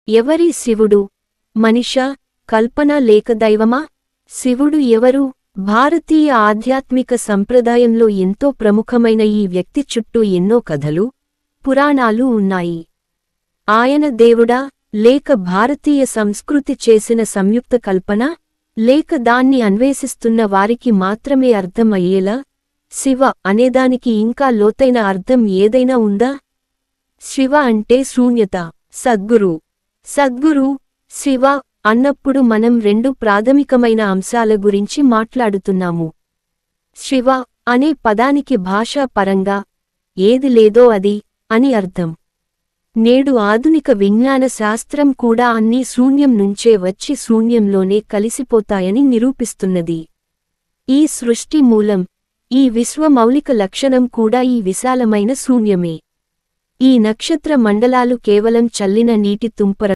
ఎవరి శివుడు? మనిషా, కల్పన లేక దైవమా? శివుడు ఎవరు? భారతీయ ఆధ్యాత్మిక సంప్రదాయంలో ఎంతో ప్రముఖమైన ఈ వ్యక్తి చుట్టూ ఎన్నో కథలు, పురాణాలు ఉన్నాయి. ఆయన దేవుడా, లేక భారతీయ సంస్కృతి చేసిన సంయుక్త కల్పన, లేక దాన్ని అన్వేషిస్తున్న వారికి మాత్రమే అర్థం అయ్యేలా శివ అనేదానికి ఇంకా లోతైన అర్థం ఏదైనా ఉందా? శివ అంటే శూన్యత. సద్గురు, శివ అన్నప్పుడు మనం రెండు ప్రాథమికమైన అంశాల గురించి మాట్లాడుతున్నాము. శివ అనే పదానికి భాషా పరంగా ఏది లేదో అది అని అర్థం. నేడు ఆధునిక విజ్ఞాన శాస్త్రం కూడా అన్నీ శూన్యం నుంచే వచ్చి శూన్యంలోనే కలిసిపోతాయని నిరూపిస్తున్నది. ఈ సృష్టి మూలం, ఈ విశ్వ మౌలిక లక్షణం కూడా ఈ విశాలమైన శూన్యమే. ఈ నక్షత్ర మండలాలు కేవలం చల్లిన నీటి తుంపర